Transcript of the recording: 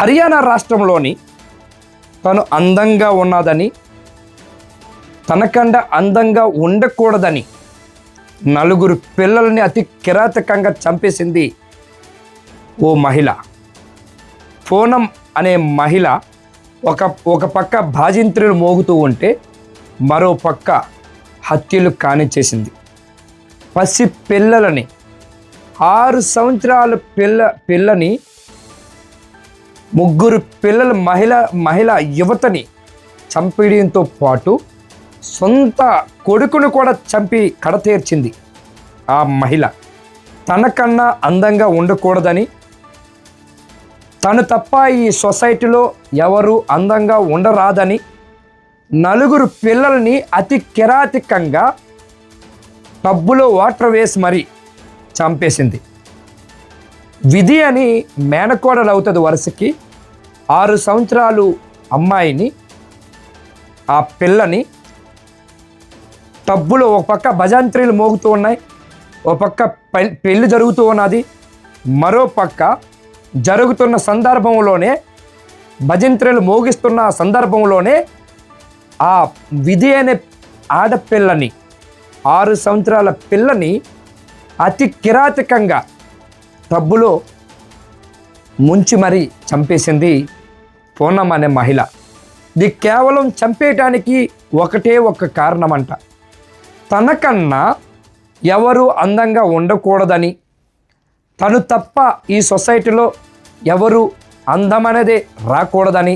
హర్యానా రాష్ట్రంలోని తను అందంగా ఉన్నదని, తనకంటే అందంగా ఉండకూడదని నలుగురు పిల్లల్ని అతి కిరాతకంగా చంపేసింది ఓ మహిళ. పూనం అనే మహిళ ఒక పక్క బాజింత్రులు మోగుతూ ఉంటే మరో పక్క హత్యలు కానిచ్చేసింది. పసి పిల్లలని 6 సంవత్సరాల పిల్లని ముగ్గురు పిల్లల మహిళ యువతని చంపేయడంతో పాటు సొంత కొడుకును కూడా చంపి కడతీర్చింది ఆ మహిళ. తనకన్నా అందంగా ఉండకూడదని, తను తప్ప ఈ సొసైటీలో ఎవరు అందంగా ఉండరాదని నలుగురు పిల్లల్ని అతి కిరాతకంగా టబ్బులో వాటర్ వేసి మరీ చంపేసింది. విధి అని మేనకోడలు అవుతుంది వరుసకి. 6 సంవత్సరాలు అమ్మాయిని, ఆ పిల్లని టబ్బులో ఒక పక్క భజంత్రీలు మోగుతూ ఉన్నాయి, ఒక పక్క పెళ్లి జరుగుతూ ఉన్నది, మరో పక్క జరుగుతున్న సందర్భంలోనే భజంత్రీలు మోగిస్తున్న సందర్భంలోనే ఆ విధి అనే ఆడపిల్లని, 6 సంవత్సరాల పిల్లని అతి కిరాతకంగా టబ్బులో ముంచి మరీ చంపేసింది పూనం అనే మహిళ. ఇది కేవలం చంపేయటానికి ఒకటే ఒక కారణం అంట. తనకన్నా ఎవరు అందంగా ఉండకూడదని, తను తప్ప ఈ సొసైటీలో ఎవరు అందమనేదే రాకూడదని